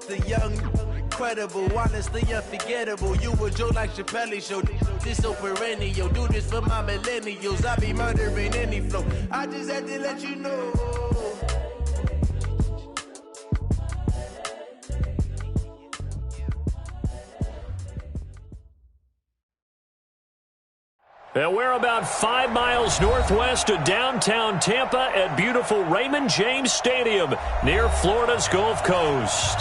The young, incredible, honestly unforgettable. You a Joe like Chappelle show. This so perennial. Do this for my millennials. I be murdering any flow. I just had to let you know. And we're about 5 miles northwest of downtown Tampa at beautiful Raymond James Stadium near Florida's Gulf Coast.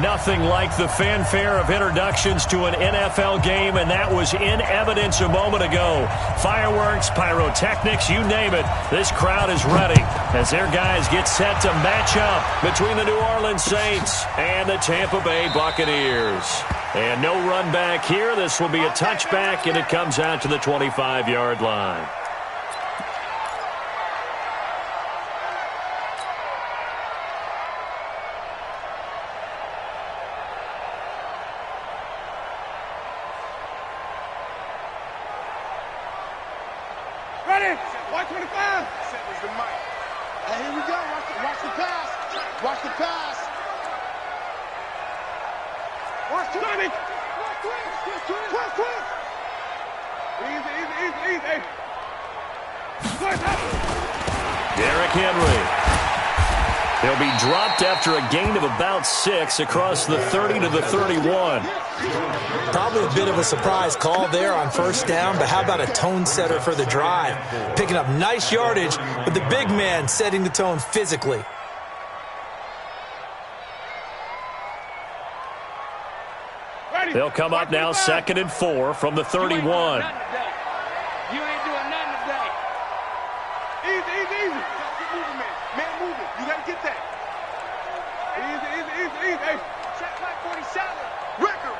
Nothing like the fanfare of introductions to an NFL game, and that was in evidence a moment ago. Fireworks, pyrotechnics, you name it. This crowd is ready as their guys get set to match up between the New Orleans Saints and the Tampa Bay Buccaneers. And no run back here. This will be a touchback, and it comes out to the 25-yard line. Ready? 125. Set was the mic. And here we go. Watch the pass. Watch the pass. Watch the timing. Quick. Easy. Derrick Henry. He'll be dropped after a gain of about 6 across the 30 to the 31. Probably a bit of a surprise call there on first down, but how about a tone setter for the drive? Picking up nice yardage, but the big man setting the tone physically. They'll come up now 2nd and 4 from the 31. You ain't doing nothing today. Easy. Keep moving, man. Man moving. You got to get that. Easy. Check like 47. Record.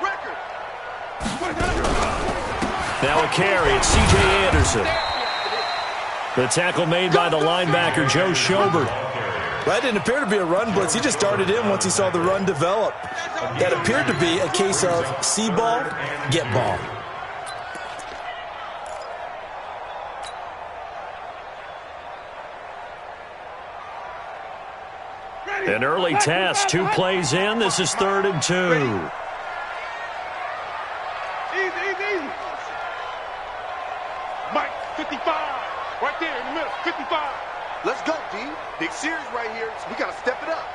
Now a carry. It's C.J. Anderson. The tackle made by the linebacker, Joe Schobert. That didn't appear to be a run blitz. He just started in once he saw the run develop. That appeared to be a case of see ball, get ball. An early test, 2 plays in. This is 3rd and 2. Easy. Mike, 55. Right there in the middle, 55. Let's go, D. Big series right here. So we got to step it up.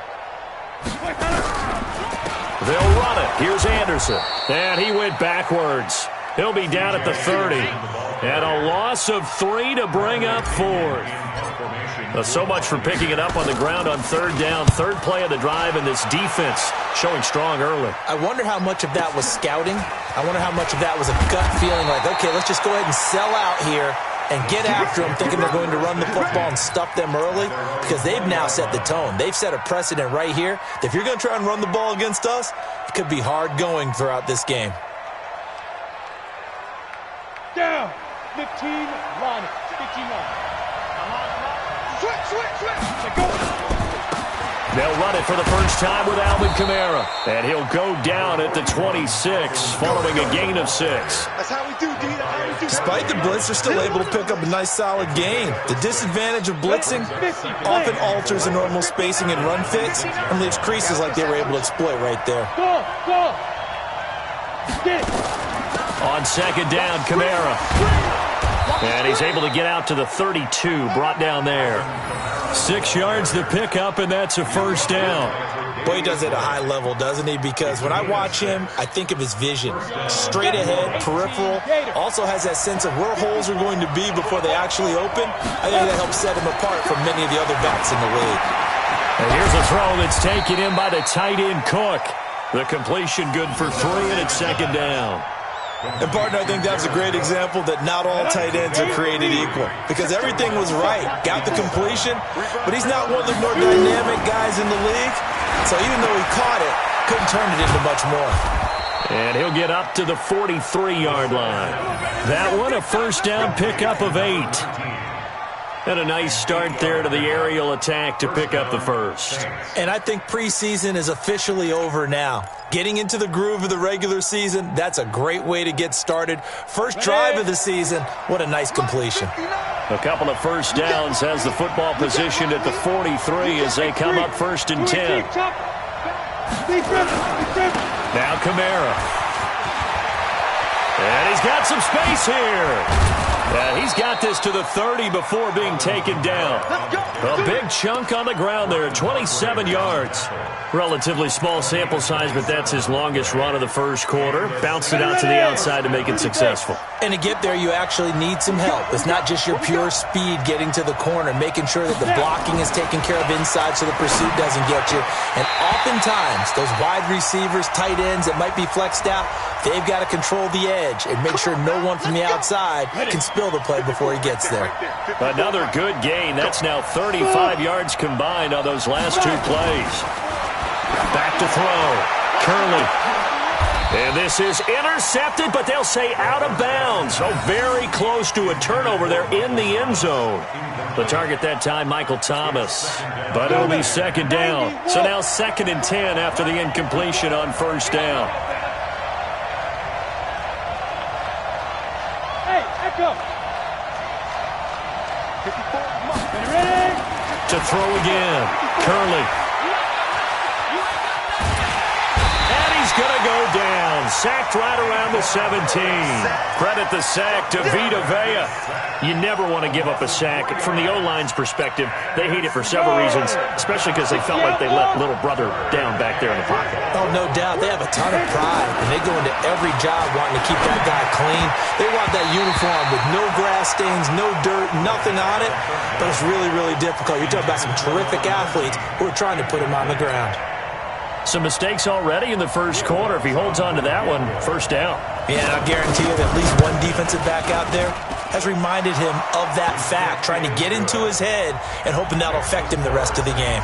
They'll run it. Here's Anderson. And he went backwards. He'll be down at the 30. And a loss of 3 to bring up 4th. So much for picking it up on the ground on 3rd down. 3rd play of the drive, and this defense showing strong early. I wonder how much of that was scouting. I wonder how much of that was a gut feeling like, okay, let's just go ahead and sell out here and get after them, thinking they're going to run the football and stuff them early, because they've now set the tone. They've set a precedent right here. If you're going to try and run the ball against us, it could be hard going throughout this game. Down. 15, line it. 15 line. Switch. Go. They'll run it for the first time with Alvin Kamara. And he'll go down at the 26, following a gain of 6. That's how we do, D. That's how we do. Despite the blitz, they're still able to pick up a nice solid gain. The disadvantage of blitzing often alters the normal spacing and run fits and leaves creases like they were able to exploit right there. Go. On 2nd down, Kamara. And he's able to get out to the 32, brought down there. 6 yards to pick up, and that's a first down. Boy, he does it at a high level, doesn't he? Because when I watch him, I think of his vision. Straight ahead, peripheral. Also has that sense of where holes are going to be before they actually open. I think that helps set him apart from many of the other backs in the league. And here's a throw that's taken in by the tight end, Cook. The completion good for 3, and it's 2nd down. And, partner, I think that's a great example that not all tight ends are created equal, because everything was right. Got the completion, but he's not one of the more dynamic guys in the league. So even though he caught it, couldn't turn it into much more. And he'll get up to the 43-yard line. That one, a first down pickup of 8. And a nice start there to the aerial attack to pick up the first. And I think preseason is officially over now. Getting into the groove of the regular season, that's a great way to get started. First drive of the season, what a nice completion. A couple of first downs has the football positioned at the 43 as they come up 1st and 10. Now Kamara. And he's got some space here. He's got this to the 30 before being taken down. A big chunk on the ground there, 27 yards. Relatively small sample size, but that's his longest run of the first quarter. Bounced it out to the outside to make it successful. And to get there, you actually need some help. It's not just your pure speed getting to the corner, making sure that the blocking is taken care of inside so the pursuit doesn't get you. And oftentimes, those wide receivers, tight ends that might be flexed out, they've got to control the edge and make sure no one from the outside can spill the play before he gets there. Another good gain. That's now 35 yards combined on those last two plays. Back to throw. Curley. And this is intercepted, but they'll say out of bounds. So very close to a turnover there in the end zone. The target that time, Michael Thomas. But it'll be second down. So now 2nd and 10 after the incompletion on first down. Hey, echo. To throw again. Curley. And he's going to go down. Sacked right around the 17. Credit the sack to Vita Vea. You never want to give up a sack. From the O-line's perspective, they hate it for several reasons, especially because they felt like they let little brother down back there in the pocket. Oh, no doubt. They have a ton of pride, and they go into every job wanting to keep that guy clean. They want that uniform with no grass stains, no dirt, nothing on it, but it's really, really difficult. You're talking about some terrific athletes who are trying to put him on the ground. Some mistakes already in the first quarter. If he holds on to that one, first down. Yeah, and I guarantee you that at least one defensive back out there has reminded him of that fact, trying to get into his head and hoping that'll affect him the rest of the game.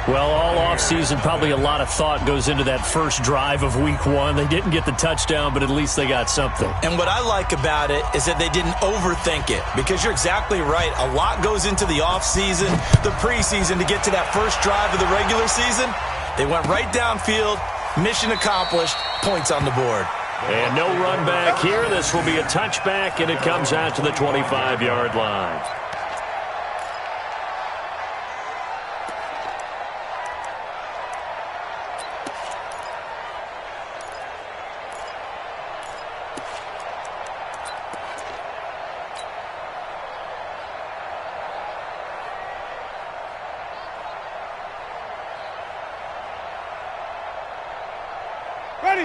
Well, all offseason, probably a lot of thought goes into that first drive of week one. They didn't get the touchdown, but at least they got something. And what I like about it is that they didn't overthink it, because you're exactly right. A lot goes into the offseason, the preseason, to get to that first drive of the regular season. They went right downfield, mission accomplished, points on the board. And no run back here. This will be a touchback, and it comes out to the 25-yard line.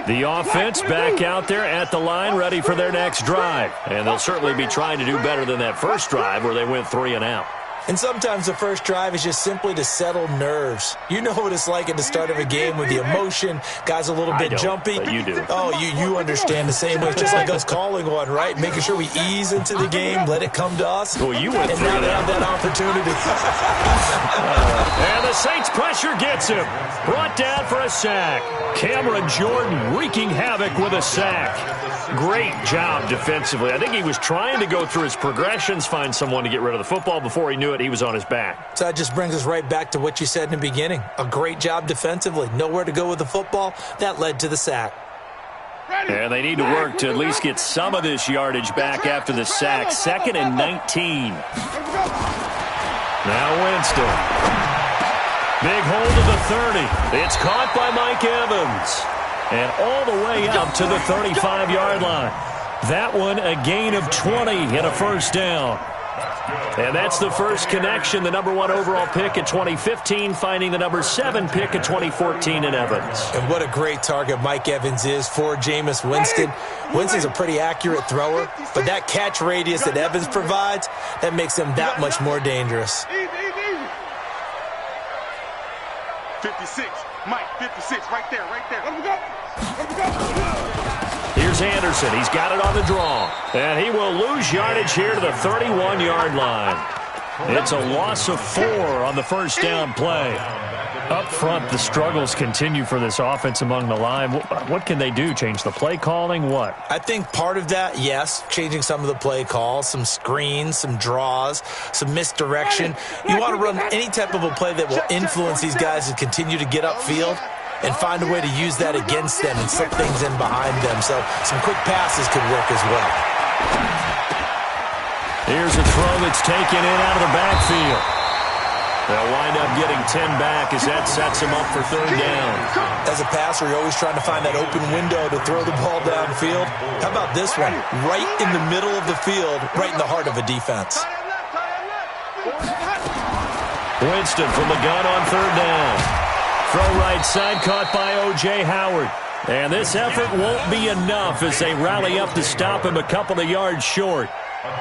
The offense back out there at the line, ready for their next drive. And they'll certainly be trying to do better than that first drive where they went 3 and out. And sometimes the first drive is just simply to settle nerves. You know what it's like at the start of a game with the emotion. Guys a little bit jumpy. But you do. Oh, you understand the same way. It's just like us calling one, right? Making sure we ease into the game, let it come to us. Well, you went and through now they that. have that opportunity. And the Saints pressure gets him. Brought down for a sack. Cameron Jordan wreaking havoc with a sack. Great job defensively. I think he was trying to go through his progressions, find someone to get rid of the football. Before he knew it, he was on his back. So that just brings us right back to what you said in the beginning. A great job defensively. Nowhere to go with the football. That led to the sack. And they need to work to at least get some of this yardage back after the sack. 2nd and 19. Now Winston. Big hold of the 30. It's caught by Mike Evans. And all the way up to the 35-yard line. That one a gain of 20 and a first down. And that's the first connection, the number 1 overall pick in 2015, finding the number 7 pick in 2014 in Evans. And what a great target Mike Evans is for Jameis Winston. Winston's a pretty accurate thrower, but that catch radius that Evans provides, that makes him that much more dangerous. 56. Mike, 56. Right there. Let him go. Here's Anderson. He's got it on the draw. And he will lose yardage here to the 31-yard line. It's a loss of 4 on the first down play. Up front, the struggles continue for this offense among the line. What can they do? Change the play calling? What? I think part of that, yes, changing some of the play calls, some screens, some draws, some misdirection. You want to run any type of a play that will influence these guys to continue to get upfield and find a way to use that against them and slip things in behind them. So some quick passes could work as well. Here's a throw that's taken in out of the backfield. They'll wind up getting 10 back as that sets them up for third down. As a passer, you're always trying to find that open window to throw the ball downfield. How about this one? Right in the middle of the field, right in the heart of a defense. Winston from the gun on third down. Throw right side, caught by O.J. Howard. And this effort won't be enough as they rally up to stop him a couple of yards short.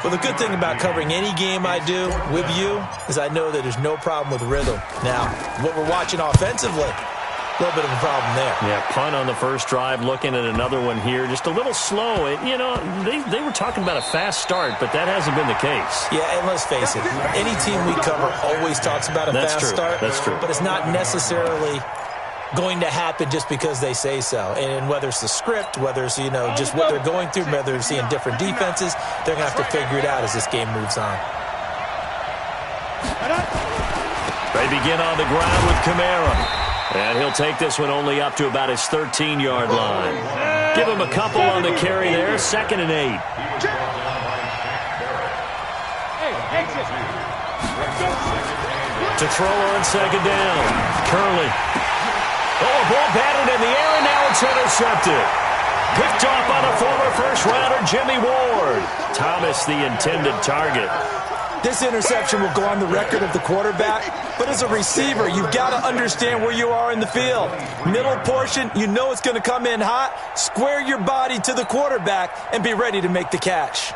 Well, the good thing about covering any game I do with you is I know that there's no problem with rhythm. Now, what we're watching offensively, a little bit of a problem there. Yeah, punt on the first drive, looking at another one here. Just a little slow. You know, they were talking about a fast start, but that hasn't been the case. Yeah, and let's face it, any team we cover always talks about a fast start. That's true. But it's not necessarily going to happen just because they say so. And whether it's the script, whether it's, you know, just what they're going through, whether they're seeing different defenses, they're going to have to figure it out as this game moves on. They begin on the ground with Kamara. And he'll take this one only up to about his 13-yard line. Give him a couple on the carry there, 2nd and 8. To throw on 2nd down. Curley. Oh, a ball batted in the air, and now it's intercepted. Picked off by the former first-rounder, Jimmy Ward. Thomas, the intended target. This interception will go on the record of the quarterback, but as a receiver, you've got to understand where you are in the field. Middle portion, you know it's going to come in hot. Square your body to the quarterback and be ready to make the catch.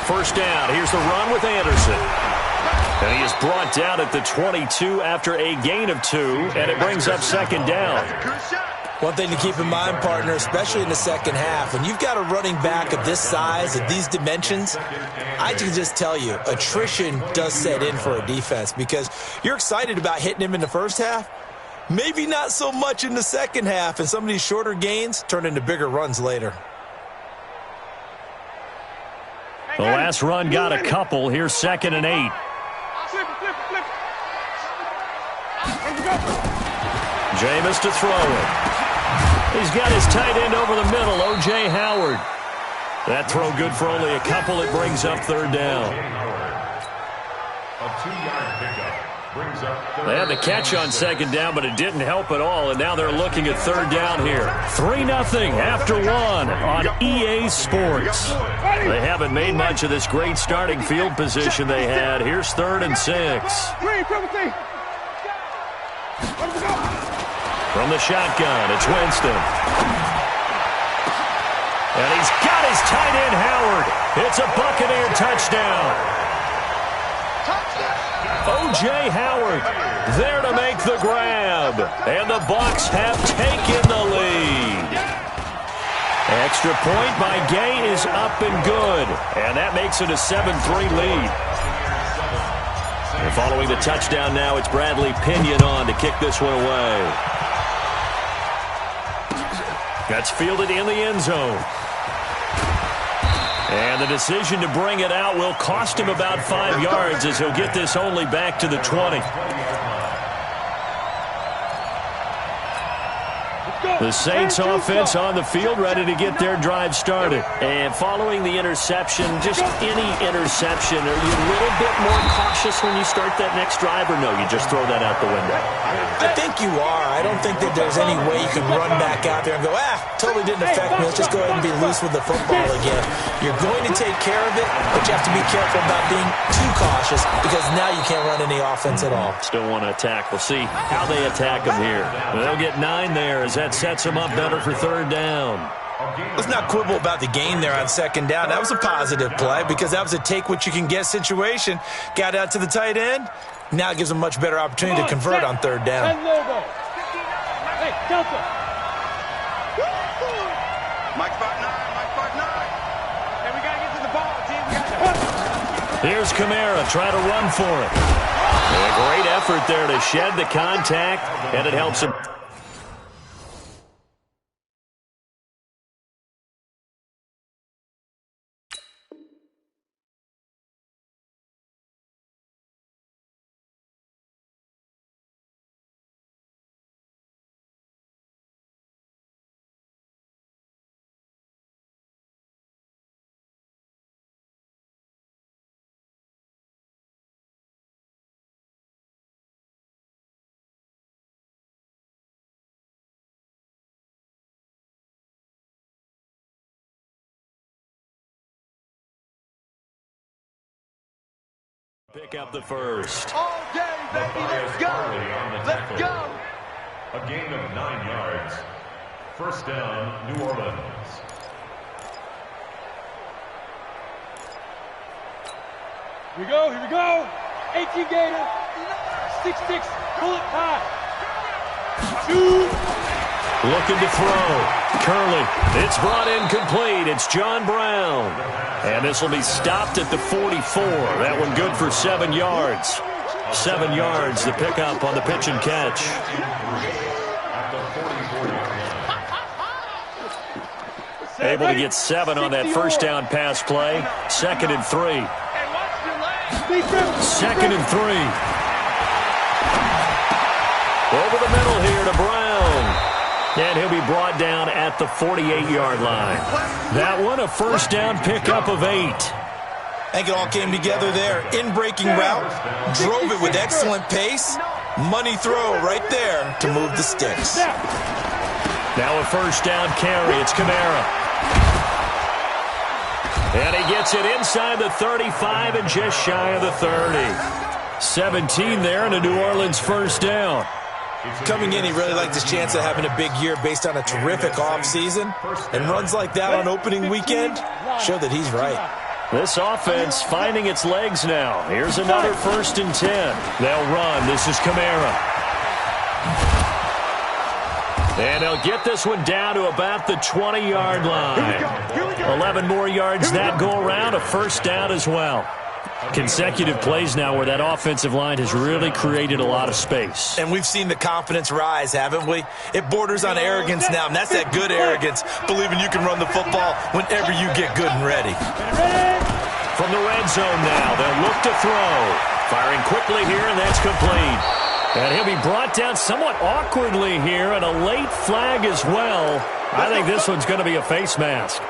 First down. Here's the run with Anderson. And he is brought down at the 22 after a gain of 2, and it brings up 2nd down. One thing to keep in mind, partner, especially in the second half, when you've got a running back of this size, of these dimensions, I can just tell you, attrition does set in for a defense because you're excited about hitting him in the first half, maybe not so much in the second half, and some of these shorter gains turn into bigger runs later. The last run got a couple. Here's 2nd and 8. Jameis to throw it. He's got his tight end over the middle, O.J. Howard. That throw good for only a couple. It brings up 3rd down. A 2-yard pickup brings up 3rd. They had the catch on 2nd down, but it didn't help at all, and now they're looking at 3rd down here. 3-0 after 1 on EA Sports. They haven't made much of this great starting field position they had. Here's 3rd and 6. From the shotgun, it's Winston. And he's got his tight end, Howard. It's a Buccaneer touchdown. O.J. Howard there to make the grab. And the Bucs have taken the lead. Extra point by Gay is up and good. And that makes it a 7-3 lead. And following the touchdown now, it's Bradley Pinion on to kick this one away. That's fielded in the end zone. And the decision to bring it out will cost him about 5 yards as he'll get this only back to the 20. The Saints offense on the field ready to get their drive started. And following the interception, just any interception, are you a little bit more cautious when you start that next drive, or no, you just throw that out the window? I think you are. I don't think that there's any way you can run back out there and go, totally didn't affect me. Let's just go ahead and be loose with the football again. You're going to take care of it, but you have to be careful about being too cautious because now you can't run any offense at all. Still want to attack. We'll see how they attack them here. They'll get 9 there as that sets them up better for 3rd down. Let's not quibble about the gain there on 2nd down. That was a positive play because that was a take-what-you-can-get situation. Got out to the tight end. Now it gives them a much better opportunity to convert on 3rd down. Here's Kamara trying to run for it. A great effort there to shed the contact, and it helps him. Pick up the first. All day, baby. Let's go. Let's go. A gain of 9 yards. First down, New Orleans. Here we go, here we go. 18 Gator. 6-6, pull it high. Shoot. Looking to throw. Curley. It's brought in complete. It's John Brown. And this will be stopped at the 44. That one good for 7 yards. 7 yards to pick up on the pitch and catch. Able to get 7 on that first down pass play. 2nd and 3. 2nd and 3. Over the middle here to Brown. And he'll be brought down at the 48-yard line. That one, a first down pickup of 8. I think it all came together there. In-breaking route, drove it with excellent pace. Money throw right there to move the sticks. Now a first down carry. It's Kamara. And he gets it inside the 35 and just shy of the 30. 17 there and a New Orleans first down. Coming in, he really liked his chance of having a big year based on a terrific offseason. And runs like that on opening weekend show that he's right. This offense finding its legs now. Here's another 1st and 10. They'll run. This is Kamara. And they'll get this one down to about the 20-yard line. 11 more yards that go around. A first down as well. Consecutive plays now where that offensive line has really created a lot of space. And we've seen the confidence rise, haven't we? It borders on arrogance now, and that's that good arrogance, believing you can run the football whenever you get good and ready. From the red zone now, they'll look to throw. Firing quickly here, and that's complete. And he'll be brought down somewhat awkwardly here, and a late flag as well. I think this one's going to be a face mask.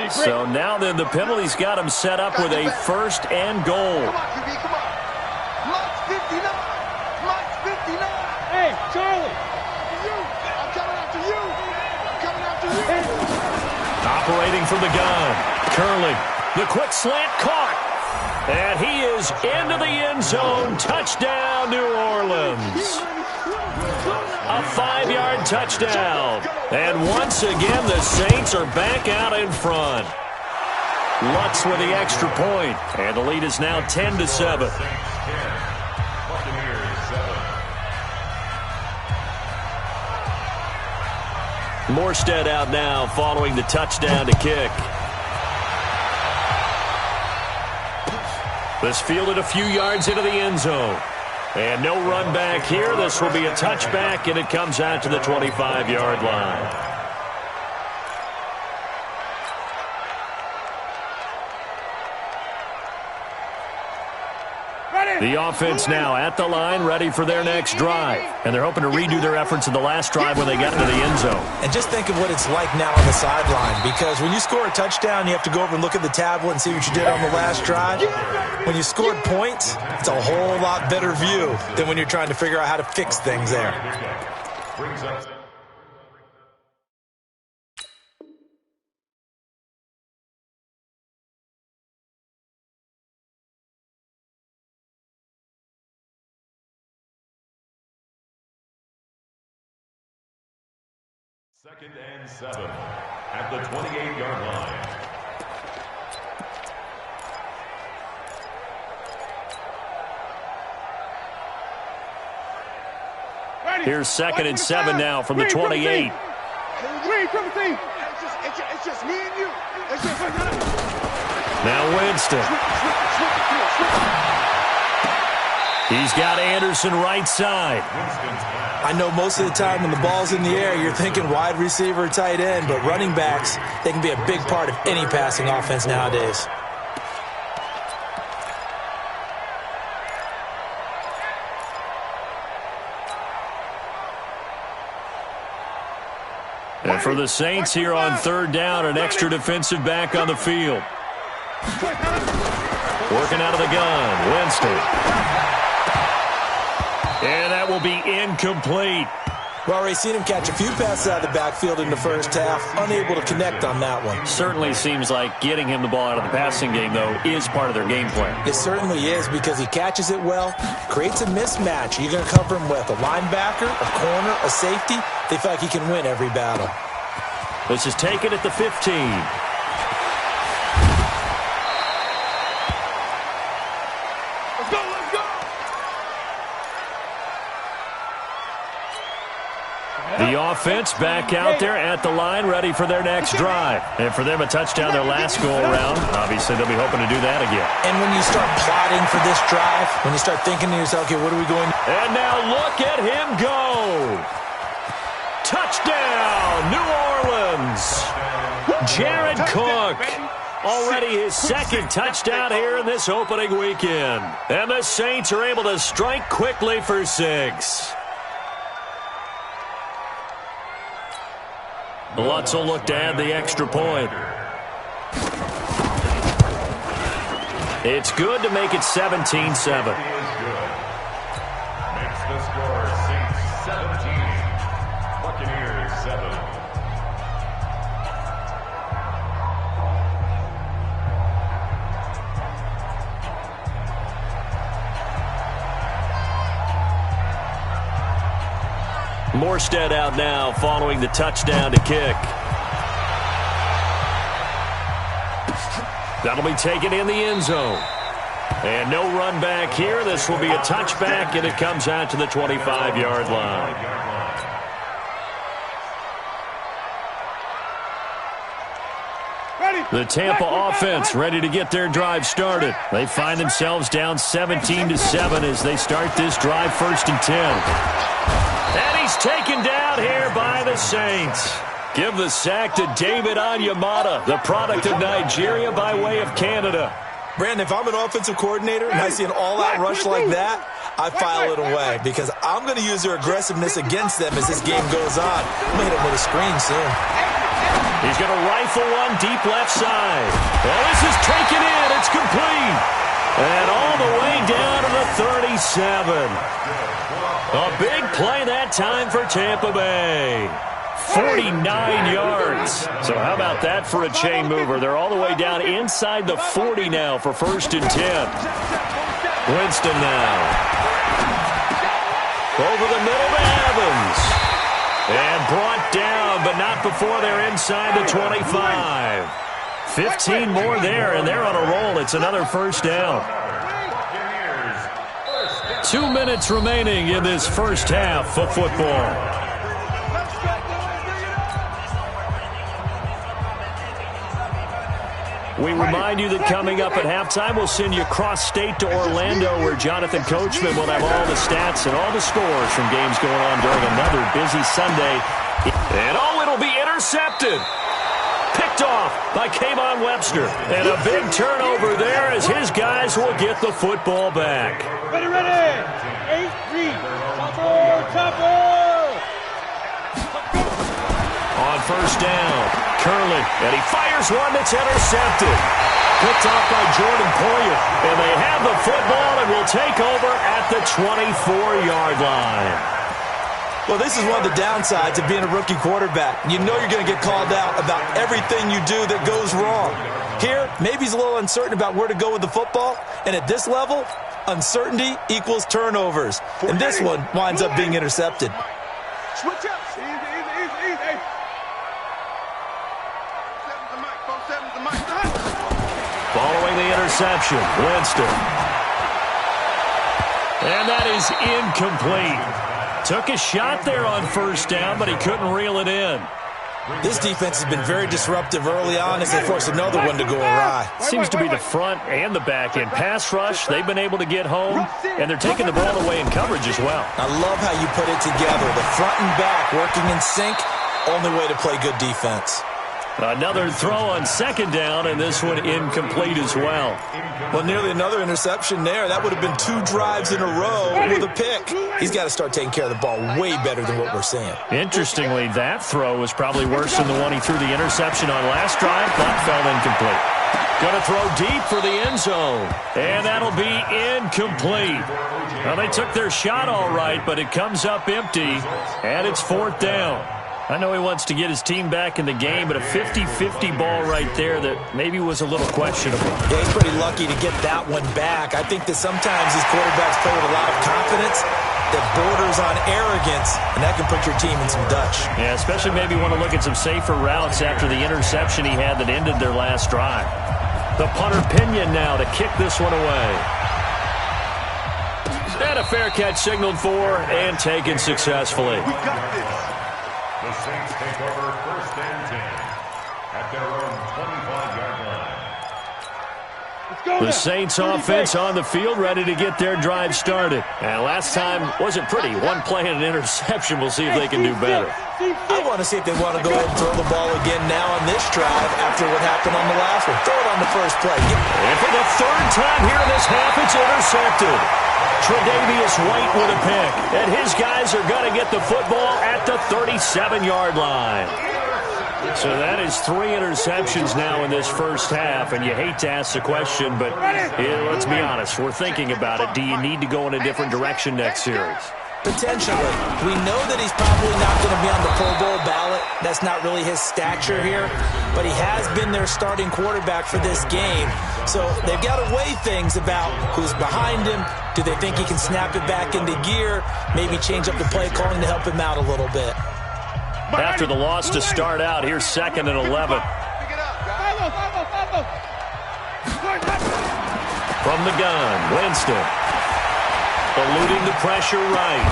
So now then the penalty's got him set up with a 1st and goal. Come on, QB, come on. March 59. March 59. Hey, Charlie. I'm coming after you. I'm coming after you. Operating from the gun. Curley. The quick slant caught. And he is into the end zone. Touchdown, New Orleans. A 5-yard touchdown. And once again, the Saints are back out in front. Lutz with the extra point. And the lead is now 10-7. Morstead out now following the touchdown to kick. This fielded a few yards into the end zone. And no run back here. This will be a touchback, and it comes out to the 25-yard line. The offense now at the line, ready for their next drive. And they're hoping to redo their efforts in the last drive when they got into the end zone. And just think of what it's like now on the sideline, because when you score a touchdown, you have to go over and look at the tablet and see what you did on the last drive. When you scored points, it's a whole lot better view than when you're trying to figure out how to fix things there. Brings us Second and 7 at the 28-yard line. Here's 2nd and 7 now from the 28. It's just me and you. Now Winston. He's got Anderson right side. I know most of the time when the ball's in the air, you're thinking wide receiver, tight end, but running backs, they can be a big part of any passing offense nowadays. And for the Saints here on third down, an extra defensive back on the field. Working out of the gun, Winston. And that will be incomplete. Well, already seen him catch a few passes out of the backfield in the first half, unable to connect on that one. Certainly seems like getting him the ball out of the passing game, though, is part of their game plan. It certainly is because he catches it well, creates a mismatch. You're going to cover him with a linebacker, a corner, a safety. They feel like he can win every battle. This is taken at the 15. The offense back out there at the line, ready for their next drive. And for them, a touchdown their last go-around. Obviously, they'll be hoping to do that again. And when you start plotting for this drive, when you start thinking to yourself, okay, what are we going to... And now look at him go. Touchdown, New Orleans. Jared Cook. Already his second touchdown here in this opening weekend. And the Saints are able to strike quickly for 6. Lutz will look to add the extra point. It's good to make it 17-7. Makes the score Saints 17, Buccaneers 7. Morstead out now following the touchdown to kick. That'll be taken in the end zone. And no run back here. This will be a touchback, and it comes out to the 25-yard line. The Tampa offense ready to get their drive started. They find themselves down 17-7 as they start this drive, 1st and 10. And he's taken down here by the Saints. Give the sack to David Onyemata, the product of Nigeria by way of Canada. Brandon, if I'm an offensive coordinator and I see an all-out rush like that, I file it away because I'm going to use their aggressiveness against them as this game goes on. I'm going to hit them with a screen soon. He's going to rifle one deep left side. Well, this is taken in. It's complete. And all the way down to the 37. A big play that time for Tampa Bay. 49 yards. So how about that for a chain mover? They're all the way down inside the 40 now for 1st and 10. Winston now. Over the middle to Evans. And brought down, but not before they're inside the 25. 15 more there, and they're on a roll. It's another 1st down. 2 minutes remaining in this first half of football. We remind you that coming up at halftime, we'll send you cross-state to Orlando, where Jonathan Coachman will have all the stats and all the scores from games going on during another busy Sunday. And it'll be intercepted. Picked off by Kayvon Webster. And a big turnover there as his guys will get the football back. Ready, ready. 8-3. Topper. On 1st down, Curley. And he fires one that's intercepted. Picked off by Jordan Poyer. And they have the football and will take over at the 24-yard line. Well, this is one of the downsides of being a rookie quarterback. You know you're going to get called out about everything you do that goes wrong. Here, maybe he's a little uncertain about where to go with the football. And at this level, uncertainty equals turnovers. And this one winds up being intercepted. Switch up. Easy. Following the interception, Winston. And that is incomplete. Took a shot there on 1st down, but he couldn't reel it in. This defense has been very disruptive early on as they force another one to go awry. Seems to be the front and the back end. Pass rush, they've been able to get home, and they're taking the ball away in coverage as well. I love how you put it together. The front and back working in sync, only way to play good defense. Another throw on second down, and this one incomplete as well. Well, nearly another interception there. That would have been 2 drives in a row with a pick. He's got to start taking care of the ball way better than what we're seeing. Interestingly, that throw was probably worse than the one he threw the interception on last drive, but fell incomplete. Going to throw deep for the end zone, and that'll be incomplete. Well, they took their shot all right, but it comes up empty, and it's 4th down. I know he wants to get his team back in the game, but a 50-50 ball right there that maybe was a little questionable. Yeah, he's pretty lucky to get that one back. I think that sometimes these quarterbacks play with a lot of confidence that borders on arrogance, and that can put your team in some Dutch. Yeah, especially maybe want to look at some safer routes after the interception he had that ended their last drive. The punter Pinion now to kick this one away. And a fair catch signaled for and taken successfully. We got this. The Saints take over 1st and 10 at their own 25-yard line. The Saints offense on the field, ready to get their drive started. And last time wasn't pretty. One play and an interception. We'll see if they can do better. I want to see if they want to go ahead and throw the ball again now on this drive after what happened on the last one. Throw it on the first play. And for the 3rd time here in this half, it's intercepted. Tre'Davious White with a pick. And his guys are going to get the football at the 37-yard line. So that is 3 interceptions now in this first half, and you hate to ask the question, but let's be honest, we're thinking about it. Do you need to go in a different direction next series? Potentially. We know that he's probably not going to be on the Pro Bowl ballot. That's not really his stature here, but he has been their starting quarterback for this game. So they've got to weigh things about who's behind him. Do they think he can snap it back into gear? Maybe change up the play calling to help him out a little bit. After the loss to start out, here's 2nd and 11. From the gun, Winston. Eluding the pressure right.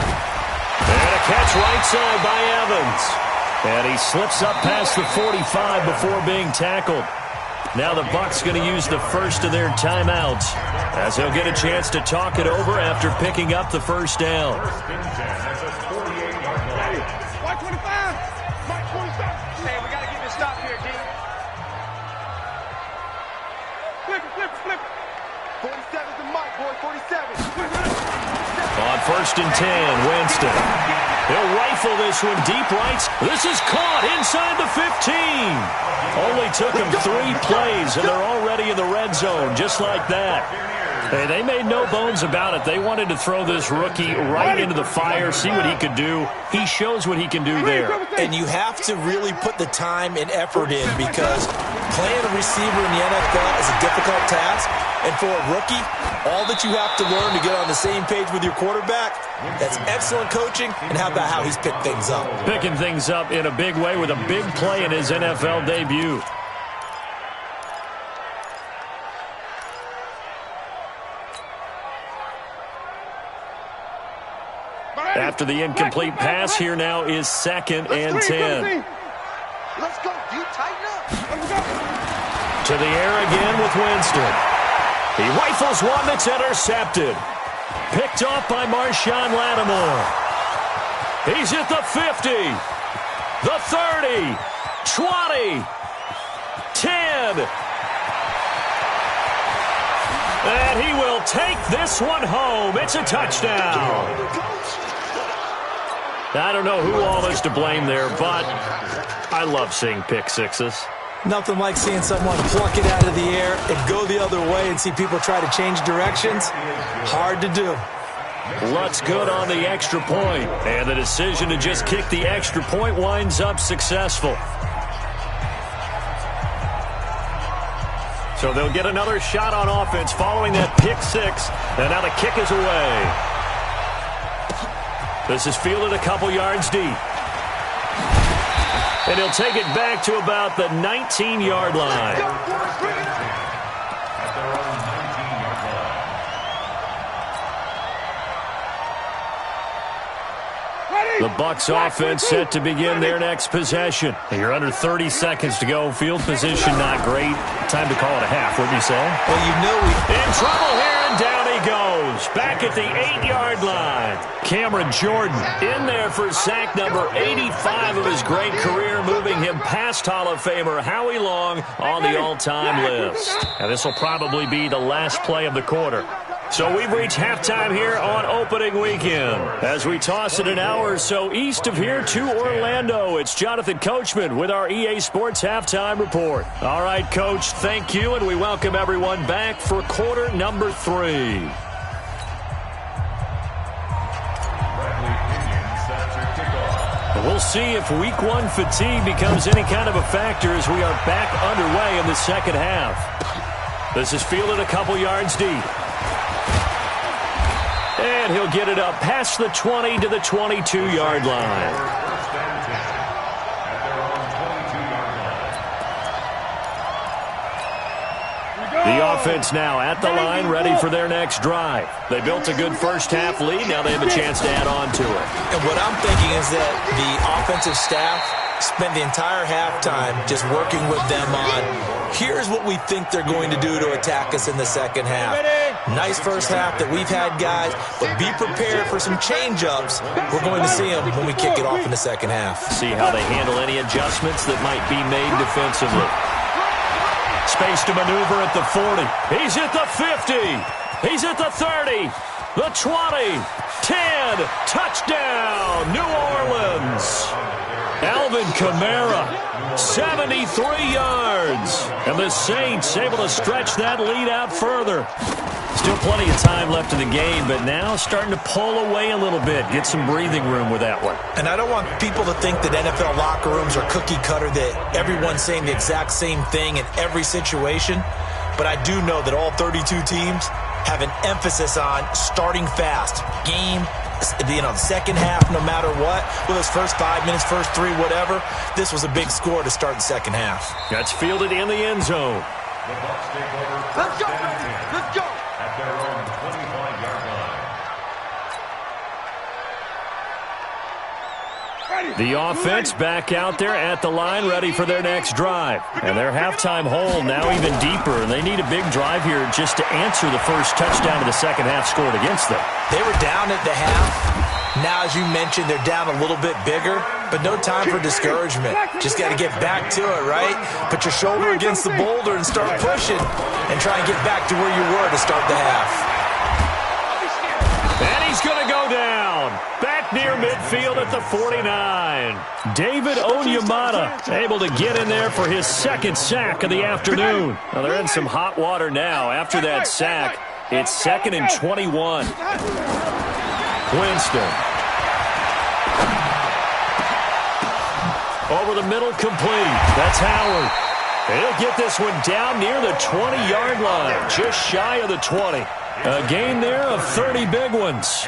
And a catch right side by Evans. And he slips up past the 45 before being tackled. Now the Bucs going to use the first of their timeouts as he'll get a chance to talk it over after picking up the first down. Hey, we got to get this stop here, D. Flip it. 47's the mic, boy, 47. On 1st and 10, Winston. He'll rifle this one deep right. This is caught inside the 15. Only took him 3 plays, and they're already in the red zone, just like that. Hey, they made no bones about it. They wanted to throw this rookie right into the fire, see what he could do. He shows what he can do there. And you have to really put the time and effort in because playing a receiver in the NFL is a difficult task. And for a rookie, all that you have to learn to get on the same page with your quarterback, that's excellent coaching. And how about how he's picked things up? Picking things up in a big way with a big play in his NFL debut. After the incomplete pass, here now is 2nd and 10. Let's go, D. Tighten up. To the air again with Winston. He rifles one that's intercepted. Picked off by Marshawn Lattimore. He's at the 50, the 30, 20, 10. And he will take this one home. It's a touchdown. I don't know who all is to blame there, but I love seeing pick sixes. Nothing like seeing someone pluck it out of the air and go the other way and see people try to change directions. Hard to do. Lutz good on the extra point, and the decision to just kick the extra point winds up successful. So they'll get another shot on offense following that pick six, and now the kick is away. This is fielded a couple yards deep. And he'll take it back to about the 19-yard line. The Bucs offense set to begin their next possession. You're under 30 seconds to go. Field position not great. Time to call it a half, wouldn't you say? Well, you know in trouble here, and down he goes. Back at the 8-yard line. Cameron Jordan in there for sack number 85 of his great career, moving him past Hall of Famer Howie Long on the all-time list. Now, this will probably be the last play of the quarter. So we've reached halftime here on opening weekend. As we toss it an hour or so east of here to Orlando, it's Jonathan Coachman with our EA Sports Halftime Report. All right, Coach, thank you, and we welcome everyone back for quarter number 3. We'll see if week 1 fatigue becomes any kind of a factor as we are back underway in the second half. This is fielded a couple yards deep. And he'll get it up past the 20 to the 22-yard line. The offense now at the line, ready for their next drive. They built a good first-half lead. Now they have a chance to add on to it. And what I'm thinking is that the offensive staff spent the entire halftime just working with them on, here's what we think they're going to do to attack us in the second half. Nice first half that we've had, guys, but be prepared for some change-ups. We're going to see them when we kick it off in the second half. See how they handle any adjustments that might be made defensively. Space to maneuver at the 40. He's at the 50. He's at the 30. The 20. 10. Touchdown, New Orleans. Alvin Kamara, 73 yards. And the Saints able to stretch that lead out further. Still plenty of time left in the game, but now starting to pull away a little bit. Get some breathing room with that one. And I don't want people to think that NFL locker rooms are cookie cutter, that everyone's saying the exact same thing in every situation. But I do know that all 32 teams have an emphasis on starting fast. Game, the second half, no matter what. With those first 5 minutes, first 3, whatever. This was a big score to start the second half. That's fielded in the end zone. The Bucs take over. Let's go, let's go. At their own 25-yard line. The offense back out there at the line, ready for their next drive. And their halftime hole now even deeper, and they need a big drive here just to answer the first touchdown of the second half scored against them. They were down at the half. Now, as you mentioned, they're down a little bit bigger, but no time for discouragement. Just got to get back to it, right? Put your shoulder against the boulder and start pushing and try and get back to where you were to start the half. And he's going to go down. Back near midfield at the 49. David Onyemata able to get in there for his second sack of the afternoon. Now, they're in some hot water now. After that sack, it's 2nd and 21. Winston. Over the middle, complete. That's Howard. He'll get this one down near the 20-yard line, just shy of the 20. A gain there of 30 big ones.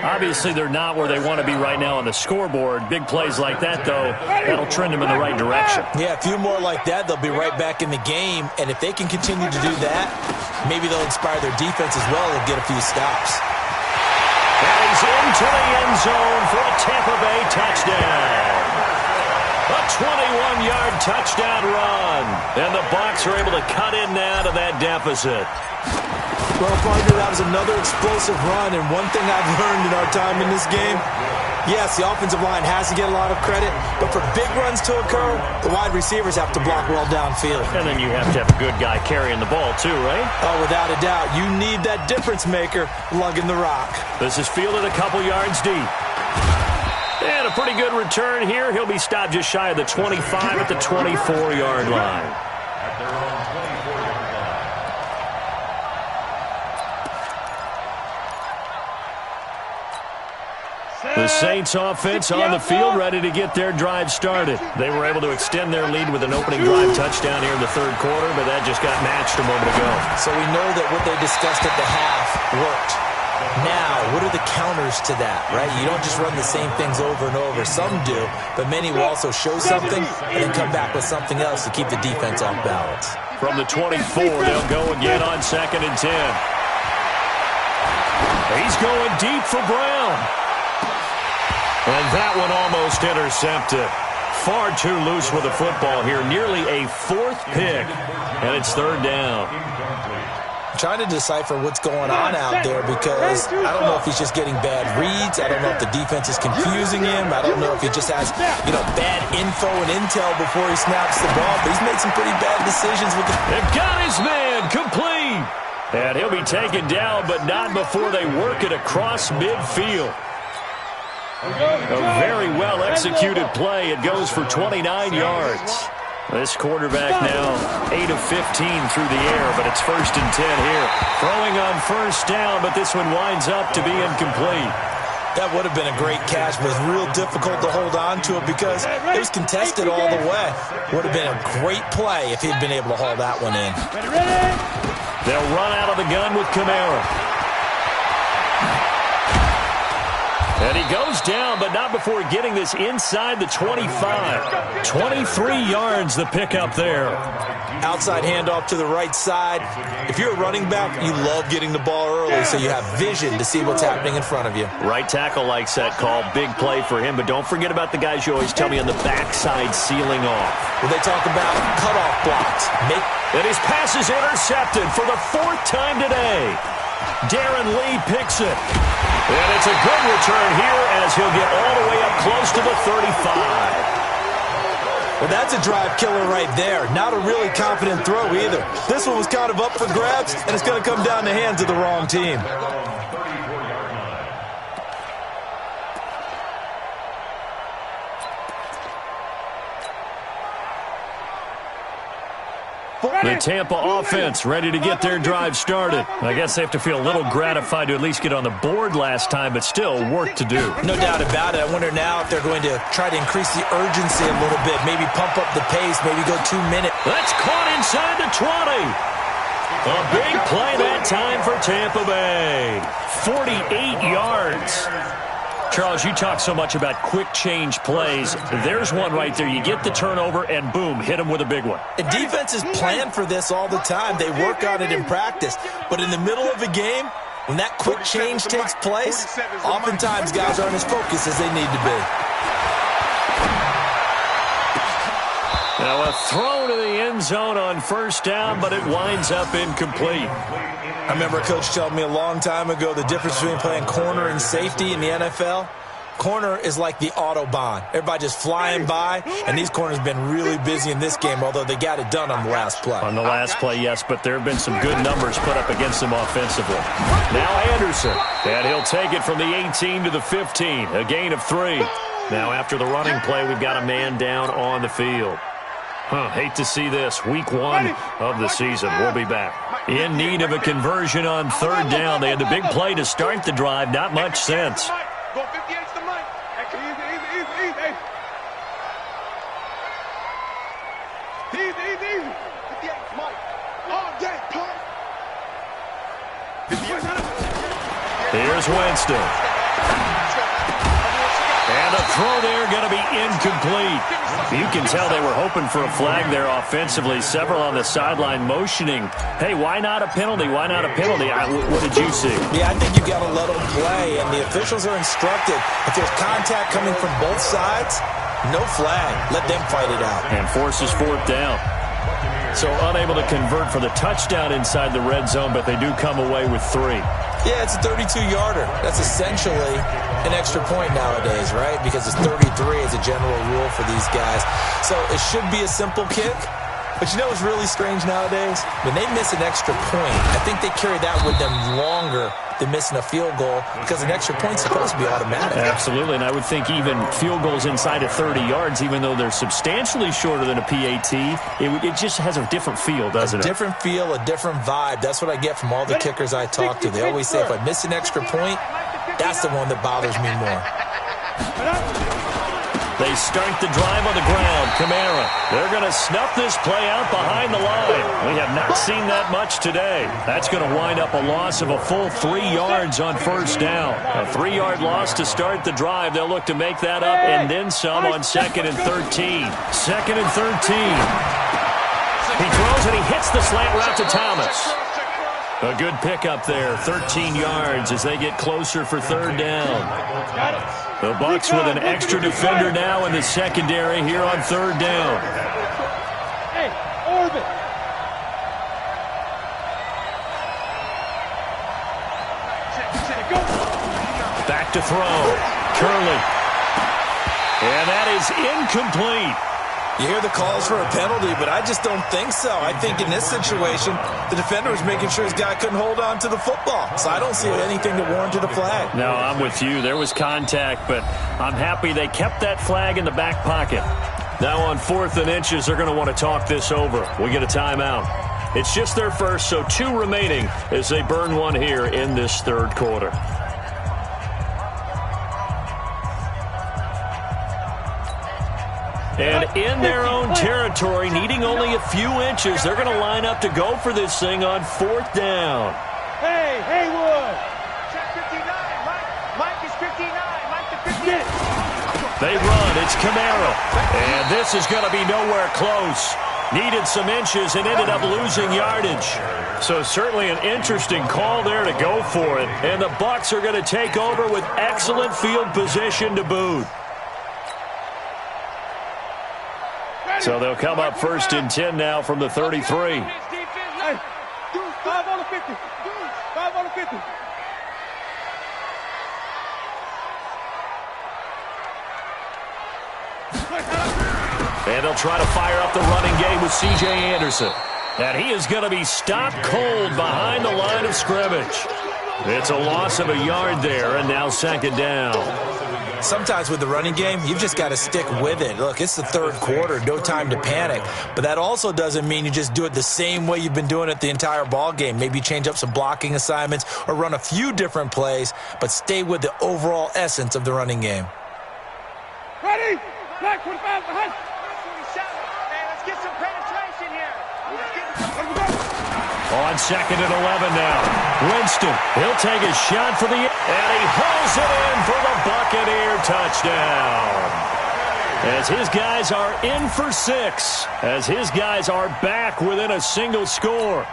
Obviously, they're not where they want to be right now on the scoreboard. Big plays like that, though, that'll trend them in the right direction. Yeah, a few more like that, they'll be right back in the game. And if they can continue to do that, maybe they'll inspire their defense as well and get a few stops. And he's into the end zone for a Tampa Bay touchdown. A 21-yard touchdown run. And the Bucs are able to cut in now to that deficit. Well, partner, that was another explosive run. And one thing I've learned in our time in this game, yes, the offensive line has to get a lot of credit, but for big runs to occur, the wide receivers have to block well downfield. And then you have to have a good guy carrying the ball too, right? Oh, without a doubt. You need that difference maker lugging the rock. This is fielded a couple yards deep. And a pretty good return here. He'll be stopped just shy of the 25 at the 24-yard line. At their own 24-yard line. The Saints offense on the field, ready to get their drive started. They were able to extend their lead with an opening drive touchdown here in the third quarter, but that just got matched a moment ago. So we know that what they discussed at the half worked. Now, what are the counters to that, right? You don't just run the same things over and over. Some do, but many will also show something and then come back with something else to keep the defense off balance. From the 24, they'll go again on 2nd and 10. He's going deep for Brown. And that one almost intercepted. Far too loose with the football here. Nearly a 4th pick. And it's 3rd down. I'm trying to decipher what's going on out there because I don't know if he's just getting bad reads. I don't know if the defense is confusing him. I don't know if he just has, bad info and intel before he snaps the ball. But he's made some pretty bad decisions with the... They've got his man complete. And he'll be taken down, but not before they work it across midfield. A very well-executed play. It goes for 29 yards. This quarterback now 8 of 15 through the air, but it's 1st and 10 here. Throwing on 1st down, but this one winds up to be incomplete. That would have been a great catch, but it was real difficult to hold on to it because it was contested all the way. Would have been a great play if he'd been able to haul that one in. They'll run out of the gun with Kamara. And he goes down, but not before getting this inside the 25. 23 yards the pickup there. Outside handoff to the right side. If you're a running back, you love getting the ball early so you have vision to see what's happening in front of you. Right tackle likes that call. Big play for him, but don't forget about the guys you always tell me on the backside sealing off. When they talk about cutoff blocks. And his pass is intercepted for the 4th time today. Darren Lee picks it. And it's a good return here as he'll get all the way up close to the 35. Well, that's a drive killer right there. Not a really confident throw either. This one was kind of up for grabs, and it's going to come down the hands of the wrong team. The Tampa offense ready to get their drive started. I guess they have to feel a little gratified to at least get on the board last time, but still work to do. No doubt about it. I wonder now if they're going to try to increase the urgency a little bit, maybe pump up the pace, maybe go 2 minutes. That's caught inside the 20. A big play that time for Tampa Bay. 48 yards. Charles, you talk so much about quick change plays. There's one right there. You get the turnover, and boom, hit them with a big one. And defenses plan for this all the time. They work on it in practice. But in the middle of a game, when that quick change takes place, oftentimes guys aren't as focused as they need to be. Now a throw to the end zone on 1st down, but it winds up incomplete. I remember a coach telling me a long time ago the difference between playing corner and safety in the NFL. Corner is like the Autobahn. Everybody just flying by, and these corners have been really busy in this game, although they got it done on the last play. On the last play, yes, but there have been some good numbers put up against them offensively. Now Anderson, and he'll take it from the 18 to the 15, a gain of 3. Now after the running play, we've got a man down on the field. Hate to see this. Week 1 of the season. We'll be back. In need of a conversion on 3rd down. They had the big play to start the drive. Not much sense. Go 58 to Mike. Easy. Easy. 58 Mike. All day, pump. Here's Winston. And a throw there going to be incomplete. You can tell they were hoping for a flag there offensively. Several on the sideline motioning, hey, why not a penalty? Why not a penalty? What did you see? Yeah, I think you've got to let them play, and the officials are instructed. If there's contact coming from both sides, no flag. Let them fight it out. And forces 4th down. So unable to convert for the touchdown inside the red zone, but they do come away with 3. Yeah, it's a 32-yarder. That's essentially an extra point nowadays, right? Because it's 33 as a general rule for these guys. So it should be a simple kick. But you know what's really strange nowadays? When they miss an extra point, I think they carry that with them longer than missing a field goal because an extra point's supposed to be automatic. Absolutely, and I would think even field goals inside of 30 yards, even though they're substantially shorter than a PAT, it just has a different feel, doesn't it? A different feel, a different vibe. That's what I get from all the kickers I talk to. They always say if I miss an extra point, that's the one that bothers me more. They start the drive on the ground. Kamara, they're going to snuff this play out behind the line. We have not seen that much today. That's going to wind up a loss of a full 3 yards on 1st down. A 3-yard loss to start the drive. They'll look to make that up and then some on 2nd and 13. 2nd and 13. He throws and he hits the slant route to Thomas. A good pickup there, 13 yards as they get closer for 3rd down. The Bucs with an extra defender now in the secondary here on third down. Hey, orbit. Back to throw. Curley. And that is incomplete. You hear the calls for a penalty, but I just don't think so. I think in this situation, the defender was making sure his guy couldn't hold on to the football. So I don't see anything that warranted a flag. No, I'm with you. There was contact, but I'm happy they kept that flag in the back pocket. Now on 4th and inches, they're going to want to talk this over. We get a timeout. It's just their first, so 2 remaining as they burn one here in this third quarter. And in their own territory, needing only a few inches, they're going to line up to go for this thing on 4th down. Hey, Haywood. Check 59. Mike is 59. Mike the 58. They run. It's Camaro. And this is going to be nowhere close. Needed some inches and ended up losing yardage. So certainly an interesting call there to go for it. And the Bucs are going to take over with excellent field position to boot. So they'll come up 1st and 10 now from the 33. Hey, 5 on the 50. 5 on the 50. And they'll try to fire up the running game with C.J. Anderson. And he is going to be stopped cold behind the line of scrimmage. It's a loss of a yard there, and now 2nd down. Sometimes with the running game, you've just got to stick with it. Look, it's the third quarter, no time to panic. But that also doesn't mean you just do it the same way you've been doing it the entire ball game. Maybe change up some blocking assignments or run a few different plays, but stay with the overall essence of the running game. Ready? Black 25 behind. Man, let's get some penetration here. On 2nd and 11 now. Winston, he'll take a shot for the... And he hauls it in for the Buccaneer touchdown. As his guys are in for 6. As his guys are back within a single score.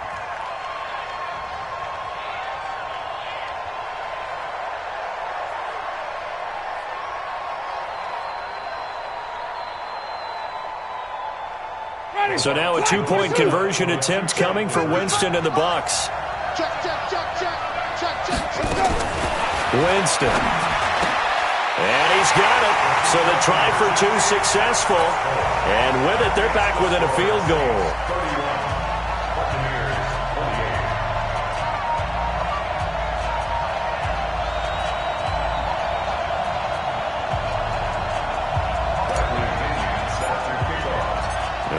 So now a 2-point conversion attempt coming for Winston and the Bucs. Winston. And he's got it. So the try for 2 successful. And with it, they're back within a field goal.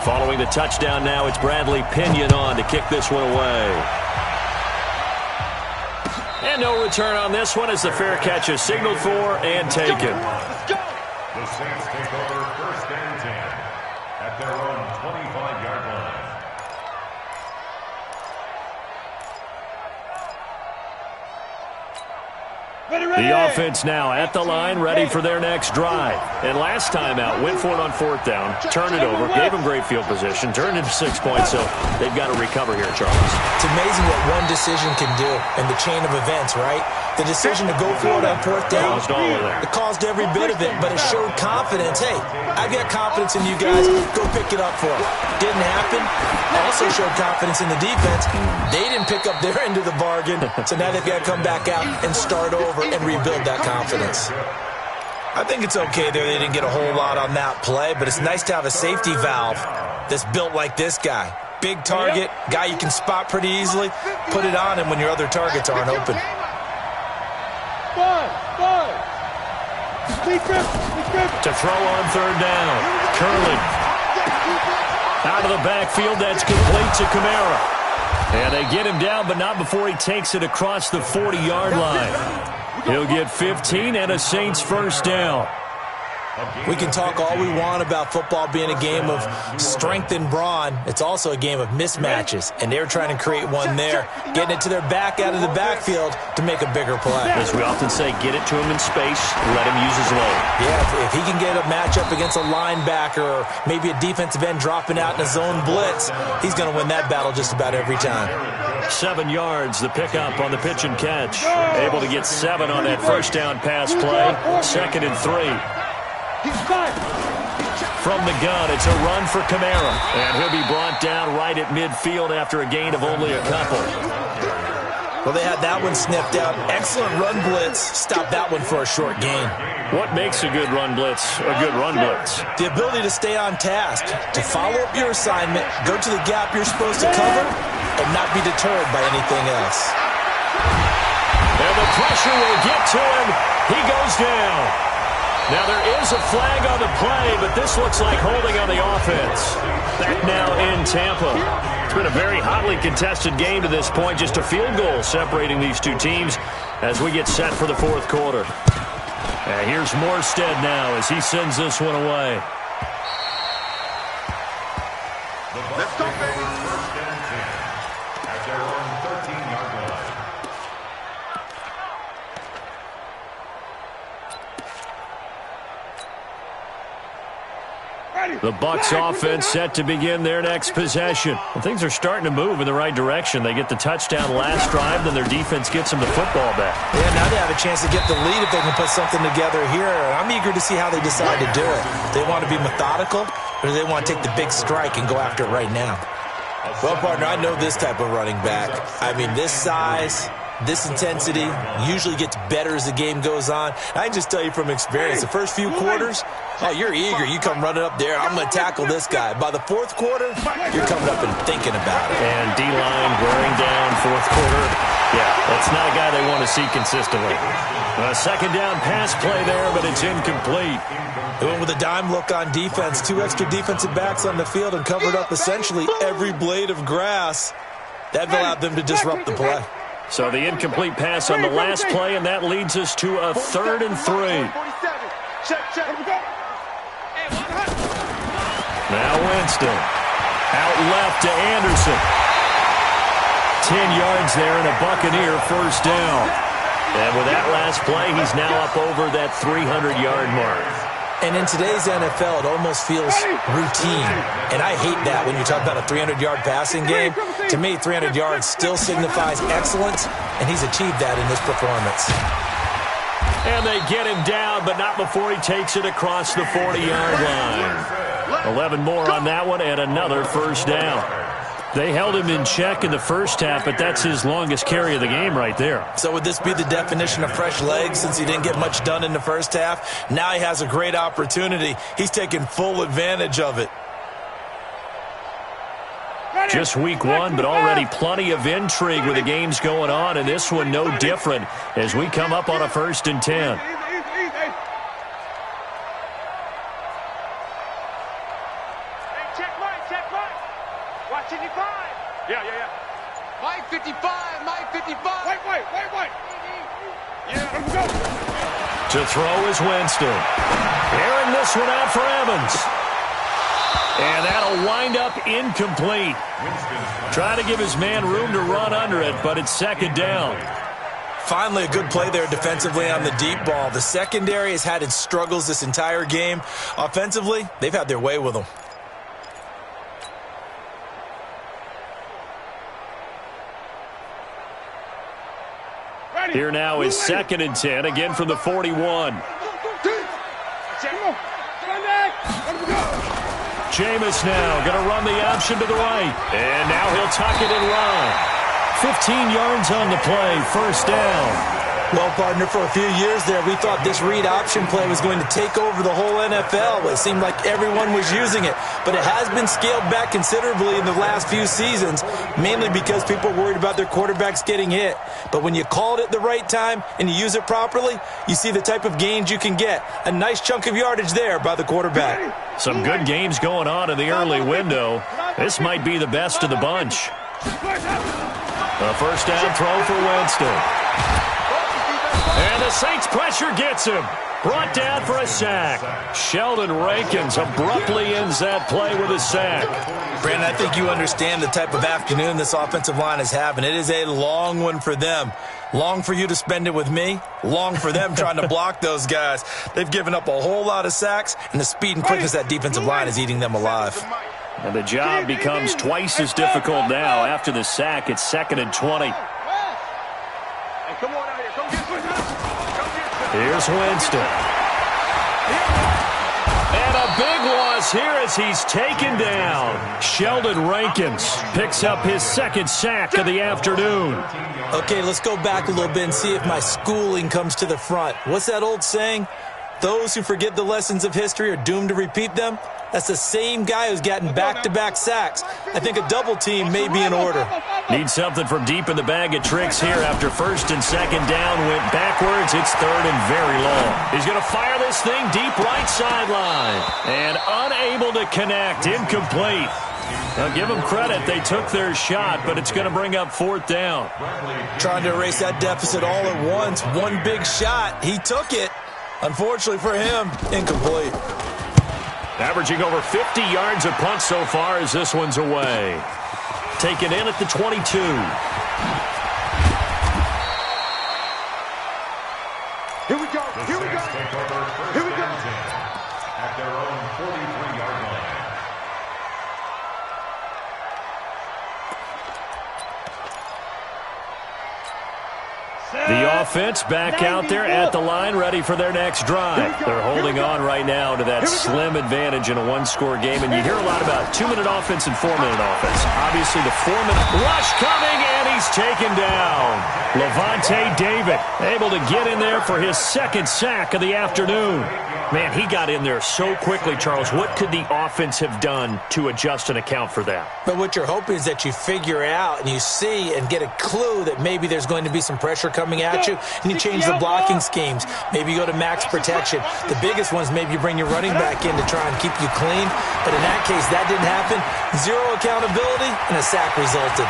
Following the touchdown now, it's Bradley Pinion on to kick this one away. And no return on this one as the fair catch is signaled for and taken. The Saints take over 1st and 10 at their own 25-yard line. The offense now at the line, ready for their next drive. And last time out, went for it on 4th down, turned it over, gave them great field position, turned it to 6 points, so they've got to recover here, Charles. It's amazing what one decision can do in the chain of events, right? The decision to go for it on 4th down, it caused every bit of it, but it showed confidence. Hey, I've got confidence in you guys. Go pick it up for them. Didn't happen. Also showed confidence in the defense. They didn't pick up their end of the bargain, so now they've got to come back out and start over and rebuild that confidence. I think it's okay there. They didn't get a whole lot on that play, but it's nice to have a safety valve that's built like this guy. Big target, guy you can spot pretty easily. Put it on him when your other targets aren't open. To throw on 3rd down. Curley. Out of the backfield, that's complete to Camara. And they get him down, but not before he takes it across the 40-yard line. He'll get 15 and a Saints 1st down. We can talk all we want about football being a game of strength and brawn. It's also a game of mismatches, and they're trying to create one there, getting it to their back out of the backfield to make a bigger play. As we often say, get it to him in space, let him use his leg. Yeah, if he can get a matchup against a linebacker or maybe a defensive end dropping out in a zone blitz, he's going to win that battle just about every time. 7 yards, the pickup on the pitch and catch. Able to get 7 on that first down pass play. 2nd and 3. From the gun, it's a run for Kamara. And he'll be brought down right at midfield after a gain of only a couple. Well, they had that one sniffed out. Excellent run blitz. Stop that one for a short gain. What makes a good run blitz a good run blitz? The ability to stay on task, to follow up your assignment, go to the gap you're supposed to cover, and not be deterred by anything else. And the pressure will get to him. He goes down. Now there is a flag on the play, but this looks like holding on the offense. Back now in Tampa. It's been a very hotly contested game to this point. Just a field goal separating these two teams as we get set for the fourth quarter. And here's Morstead now as he sends this one away. Let's go, baby. First and 10 at their own 13-yard line. The Bucs offense set to begin their next possession. And things are starting to move in the right direction. They get the touchdown last drive, then their defense gets them the football back. Yeah, now they have a chance to get the lead if they can put something together here. I'm eager to see how they decide to do it. They want to be methodical, or do they want to take the big strike and go after it right now? Well, partner, I know this type of running back. I mean, this size, this intensity usually gets better as the game goes on. I can just tell you from experience, the first few quarters, oh, you're eager. You come running up there, I'm going to tackle this guy. By the fourth quarter, you're coming up and thinking about it. And D-line wearing down fourth quarter. Yeah, that's not a guy they want to see consistently. A second down pass play there, but it's incomplete. They went with a dime look on defense. 2 extra defensive backs on the field and covered up essentially every blade of grass. That allowed them to disrupt the play. So the incomplete pass on the last play, and that leads us to a 3rd and 3. Now Winston. Out left to Anderson. 10 yards there and a Buccaneer first down. And with that last play, he's now up over that 300-yard mark. And in today's NFL, it almost feels routine. And I hate that when you talk about a 300-yard passing game. To me, 300 yards still signifies excellence, and he's achieved that in this performance. And they get him down, but not before he takes it across the 40-yard line. 11 more on that one, and another first down. They held him in check in the first half, but that's his longest carry of the game right there. So would this be the definition of fresh legs since he didn't get much done in the first half? Now he has a great opportunity. He's taking full advantage of it. Just week 1, but already plenty of intrigue with the games going on, and this one no different as we come up on a 1st and 10. Mike 55, Mike 55. Wait. Yeah, let's go. To throw is Winston. Airing this one out for Evans. And that'll wind up incomplete. Trying to give his man room to run under it, but it's 2nd down. Finally, a good play there defensively on the deep ball. The secondary has had its struggles this entire game. Offensively, they've had their way with them. Here now is 2nd and 10, again from the 41. Jameis now going to run the option to the right. And now he'll tuck it and run. 15 yards on the play, first down. Well, partner, for a few years there, we thought this read option play was going to take over the whole NFL. It seemed like everyone was using it. But it has been scaled back considerably in the last few seasons, mainly because people are worried about their quarterbacks getting hit. But when you call it at the right time and you use it properly, you see the type of gains you can get. A nice chunk of yardage there by the quarterback. Some good games going on in the early window. This might be the best of the bunch. A first down throw for Winston. And the Saints pressure gets him. Brought down for a sack. Sheldon Rankins abruptly ends that play with a sack. Brandon, I think you understand the type of afternoon this offensive line is having. It is a long one for them. Long for you to spend it with me. Long for them trying to block those guys. They've given up a whole lot of sacks, and the speed and quickness of that defensive line is eating them alive. And the job becomes twice as difficult now. After the sack, it's 2nd and 20. Hey, come on out here. Come get me. Here's Winston. And a big loss here as he's taken down. Sheldon Rankins picks up his 2nd sack of the afternoon. Okay, let's go back a little bit and see if my schooling comes to the front. What's that old saying? Those who forget the lessons of history are doomed to repeat them. That's the same guy who's gotten back-to-back sacks. I think a double team may be in order. Need something from deep in the bag of tricks here after 1st and 2nd down. Went backwards. It's 3rd and very long. He's going to fire this thing deep right sideline. And unable to connect. Incomplete. Now, give them credit. They took their shot, but it's going to bring up 4th down. Trying to erase that deficit all at once. One big shot. He took it. Unfortunately for him, incomplete. Averaging over 50 yards a punt so far as this one's away. Taken in at the 22. Here we go. Here we go. Here we go. At their own 43-yard line. The offense back out there at the line, ready for their next drive. They're holding on right now to that slim advantage in a one-score game, and you hear a lot about 2-minute offense and 4-minute offense. Obviously, the 4-minute rush coming, and he's taken down. Levante David able to get in there for his 2nd sack of the afternoon. Man, he got in there so quickly, Charles. What could the offense have done to adjust and account for that? But what you're hoping is that you figure out and you see and get a clue that maybe there's going to be some pressure coming at you, and you change the blocking schemes. Maybe you go to max protection. The biggest ones, maybe you bring your running back in to try and keep you clean. But in that case, that didn't happen. 0 accountability, and a sack resulted.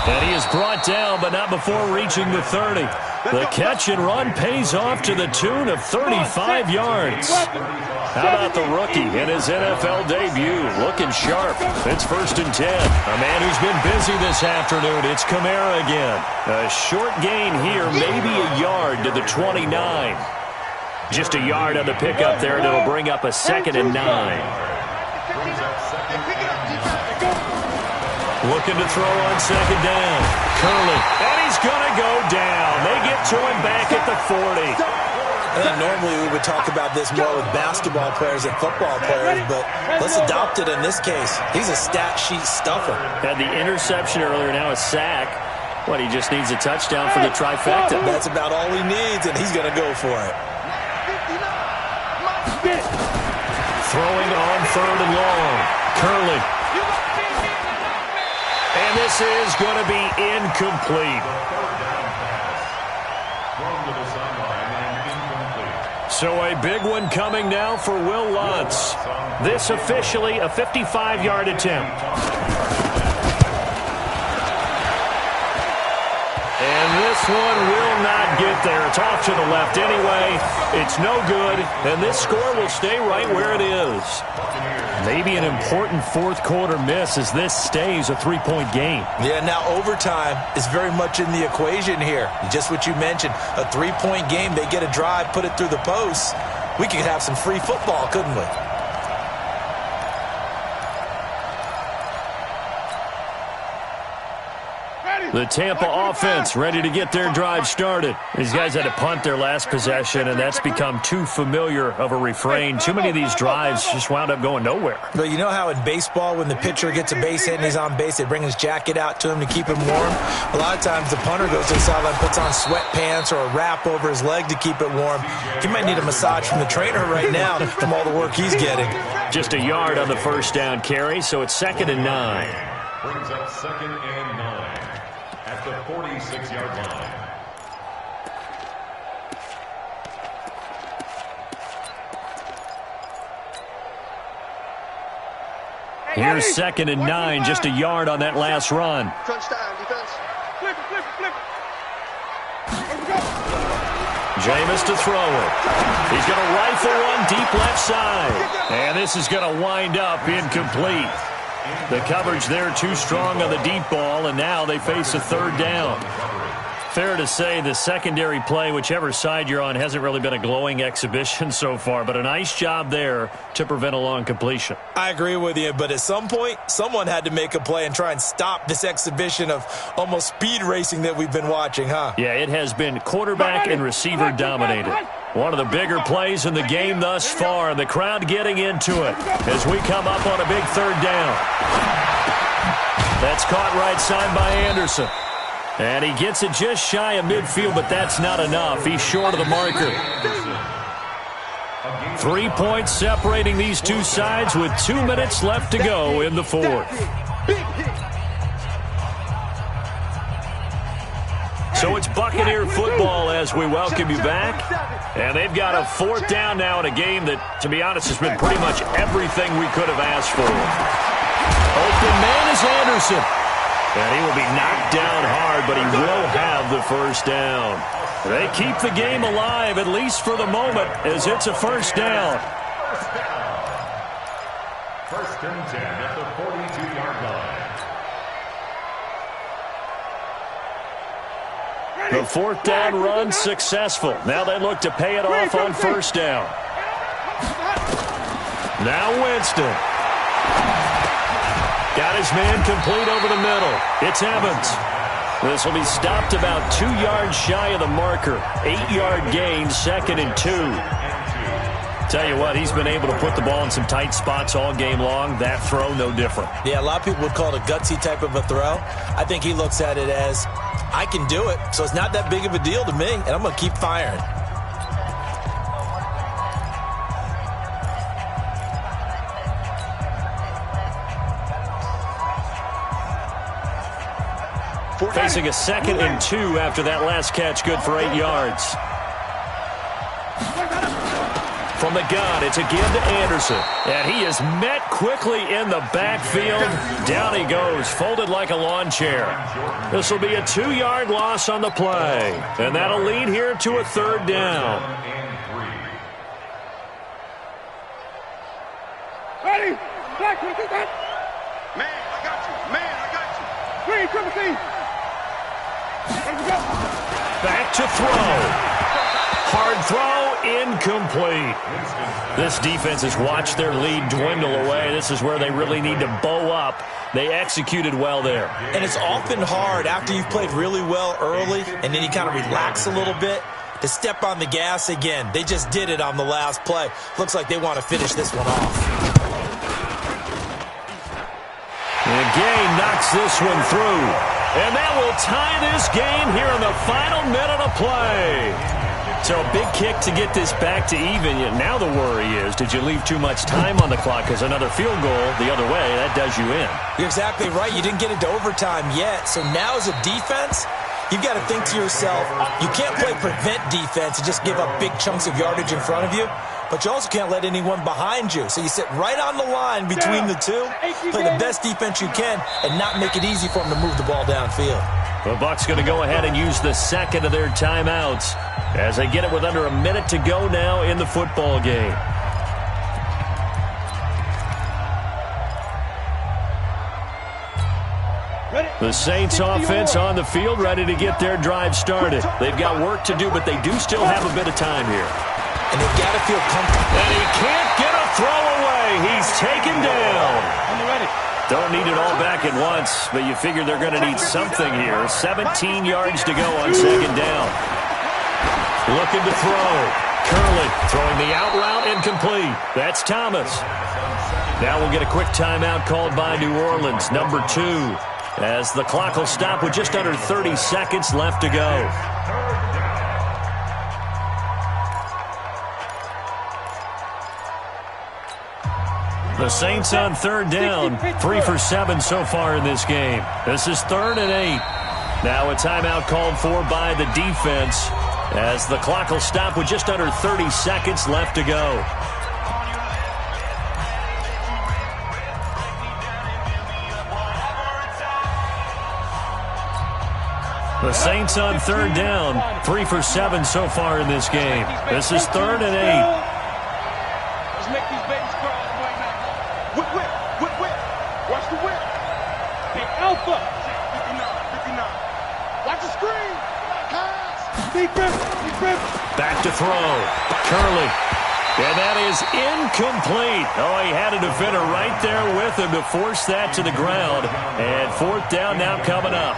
And he is brought down, but not before reaching the 30. The catch and run pays off to the tune of 35 yards. How about the rookie in his NFL debut? Looking sharp. It's 1st and 10. A man who's been busy this afternoon. It's Kamara again. A short gain here, maybe a yard to the 29. Just a yard on the pickup there, and it'll bring up a 2nd and 9. Looking to throw on 2nd down. Curley. And he's going to go down. They get to him back at the 40. I think normally we would talk about this more with basketball players and football players, but let's adopt it in this case. He's a stat sheet stuffer. Had the interception earlier, now a sack. What, he just needs a touchdown for the trifecta. That's about all he needs, and he's going to go for it. Throwing on 3rd and long. Curley. And this is going to be incomplete. So a big one coming now for Will Lutz. This officially a 55-yard attempt. And this one will not get there. It's off to the left anyway. It's no good, and this score will stay right where it is. Maybe an important 4th quarter miss as this stays a 3-point game. Yeah, now overtime is very much in the equation here. Just what you mentioned, a 3-point game. They get a drive, put it through the posts. We could have some free football, couldn't we? The Tampa offense ready to get their drive started. These guys had to punt their last possession, and that's become too familiar of a refrain. Too many of these drives just wound up going nowhere. But you know how in baseball, when the pitcher gets a base hit and he's on base, they bring his jacket out to him to keep him warm? A lot of times the punter goes to the sideline, puts on sweatpants or a wrap over his leg to keep it warm. He might need a massage from the trainer right now from all the work he's getting. Just a yard on the 1st down carry, so it's 2nd and 9. Brings up 2nd and 9. At the 46-yard line. Here's 2nd and 9, just a yard on that last run. Crunch time, defense. Flip it. Jameis to throw it. He's going to rifle one deep left side. And this is going to wind up incomplete. The coverage there too strong on the deep ball, and now they face a 3rd down. Fair to say the secondary play, whichever side you're on, hasn't really been a glowing exhibition so far, but a nice job there to prevent a long completion. I agree with you, but at some point, someone had to make a play and try and stop this exhibition of almost speed racing that we've been watching, huh? Yeah, it has been quarterback and receiver dominated. One of the bigger plays in the game thus far, and the crowd getting into it as we come up on a big third down. That's caught right side by Anderson. And he gets it just shy of midfield, but that's not enough. He's short of the marker. 3 points separating these two sides with 2 minutes left to go in the fourth. So it's Buccaneer football as we welcome you back. And they've got a fourth down now in a game that, to be honest, has been pretty much everything we could have asked for. Open man is Anderson. And he will be knocked down hard, but he will have the first down. They keep the game alive, at least for the moment, as it's a first down. First and 10 at the 42-yard line. The fourth down run successful. Now they look to pay it off on first down. Now Winston. Got his man complete over the middle. It's Evans. This will be stopped about 2 yards shy of the marker. 8-yard gain, 2nd and 2. Tell you what, he's been able to put the ball in some tight spots all game long. That throw, no different. Yeah, a lot of people would call it a gutsy type of a throw. I think he looks at it as, I can do it, so it's not that big of a deal to me, and I'm going to keep firing. Facing a 2nd and 2 after that last catch, good for 8 yards. From the gun, it's a give to Anderson. And he is met quickly in the backfield. Down he goes, folded like a lawn chair. This will be a 2-yard loss on the play. And that'll lead here to a third down. Ready? Black, can you get that? Man, I got you. Man, I got you. Green, triple C. Back to throw. Hard throw, incomplete. This defense has watched their lead dwindle away. This is where they really need to bow up. They executed well there. And it's often hard after you've played really well early and then you kind of relax a little bit to step on the gas again. They just did it on the last play. Looks like they want to finish this one off. And Gay knocks this one through. And that will tie this game here in the final minute of play. So a big kick to get this back to even. Now the worry is, did you leave too much time on the clock? Because another field goal the other way, that does you in. You're exactly right. You didn't get into overtime yet. So now as a defense, you've got to think to yourself, you can't play prevent defense and just give up big chunks of yardage in front of you. But you also can't let anyone behind you. So you sit right on the line between the two, play the best defense you can, and not make it easy for them to move the ball downfield. The Bucs going to go ahead and use the second of their timeouts as they get it with under a minute to go now in the football game. The Saints offense on the field, ready to get their drive started. They've got work to do, but they do still have a bit of time here. And they've got to feel comfortable. And he can't get a throw away. He's taken down. Don't need it all back at once, but you figure they're going to need something here. 17 yards to go on second down. Looking to throw. Curley throwing the out route incomplete. That's Thomas. Now we'll get a quick timeout called by New Orleans, number 2, as the clock will stop with just under 30 seconds left to go. The Saints on third down, 3 for 7 so far in this game. This is 3rd and 8. Now a timeout called for by the defense as the clock will stop with just under 30 seconds left to go. The Saints on third down, 3 for 7 so far in this game. This is 3rd and 8. Let's make these babies crawl all the way back. Whip, whip, whip, whip. Watch the whip. Big alpha. 59, 59. Watch the screen. Back to throw. Curley. And that is incomplete. Oh, he had a defender right there with him to force that to the ground. And fourth down now coming up.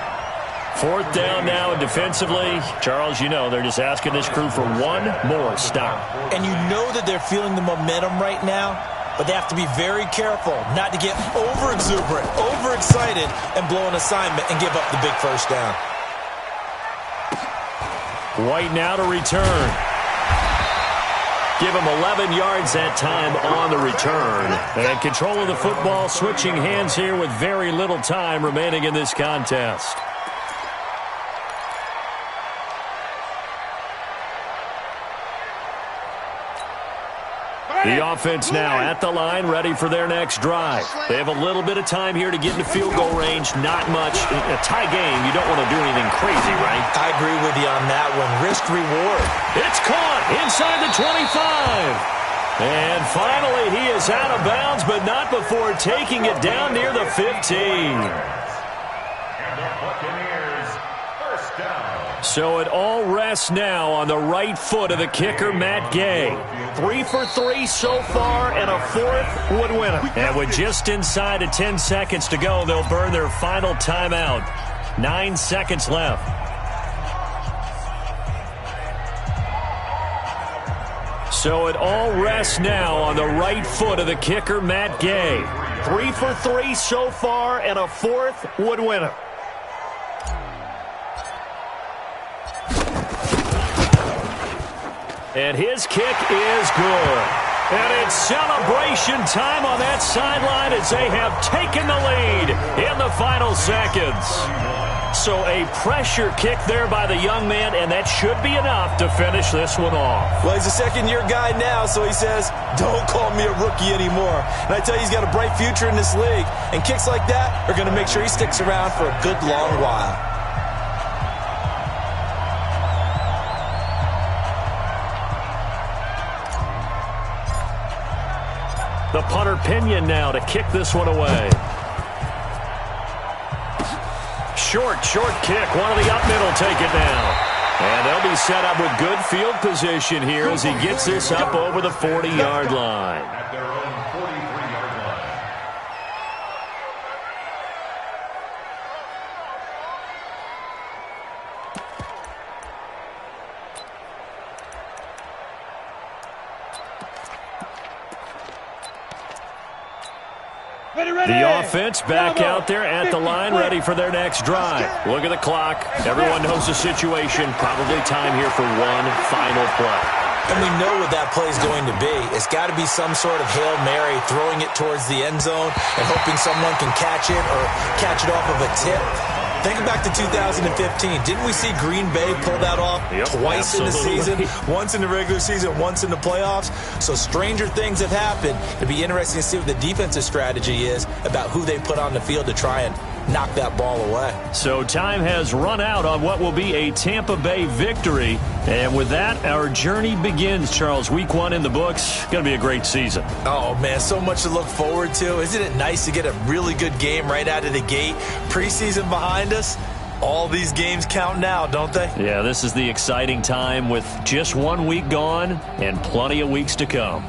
Fourth down now, and defensively, Charles, you know, they're just asking this crew for one more stop. And you know that they're feeling the momentum right now, but they have to be very careful not to get over-exuberant, overexcited, and blow an assignment and give up the big first down. White now to return. Give him 11 yards that time on the return. And control of the football, switching hands here with very little time remaining in this contest. The offense now at the line, ready for their next drive. They have a little bit of time here to get into field goal range. Not much. A tie game, you don't want to do anything crazy, right? I agree with you on that one. Risk reward. It's caught inside the 25. And finally, he is out of bounds, but not before taking it down near the 15. And the Buccaneers, first down. So it all rests now on the right foot of the kicker, Matt Gay. 3 for 3 so far, and a fourth would win it. And with just inside of 10 seconds to go, they'll burn their final timeout. 9 seconds left. So it all rests now on the right foot of the kicker, Matt Gay. 3 for 3 so far, and a fourth would win it. And his kick is good. And it's celebration time on that sideline as they have taken the lead in the final seconds. So a pressure kick there by the young man, and that should be enough to finish this one off. Well, he's a second-year guy now, so he says, don't call me a rookie anymore. And I tell you, he's got a bright future in this league. And kicks like that are going to make sure he sticks around for a good long while. The punter Pinion now to kick this one away. Short kick. One of the up middle take it down. And they'll be set up with good field position here as he gets this up over the 40-yard line. At their own 43-yard line. The offense back out there at the line, ready for their next drive. Look at the clock. Everyone knows the situation. Probably time here for one final play. And we know what that play is going to be. It's got to be some sort of Hail Mary, throwing it towards the end zone and hoping someone can catch it or catch it off of a tip. Think back to 2015. Didn't we see Green Bay pull that off twice in the season? Once in the regular season, once in the playoffs. So stranger things have happened. It'd be interesting to see what the defensive strategy is about who they put on the field to try and knock that ball away. So time has run out on what will be a Tampa Bay victory. And with that, our journey begins, Charles. Week 1 in the books. Going to be a great season. Oh, man, so much to look forward to. Isn't it nice to get a really good game right out of the gate? Preseason behind us. All these games count now, don't they? Yeah, this is the exciting time with just 1 week gone and plenty of weeks to come.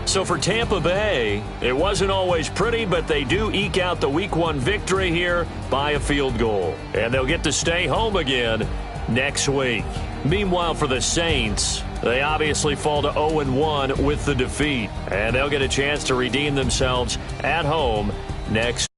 So for Tampa Bay, it wasn't always pretty, but they do eke out the Week 1 victory here by a field goal. And they'll get to stay home again next week. Meanwhile, for the Saints, they obviously fall to 0-1 with the defeat. And they'll get a chance to redeem themselves at home next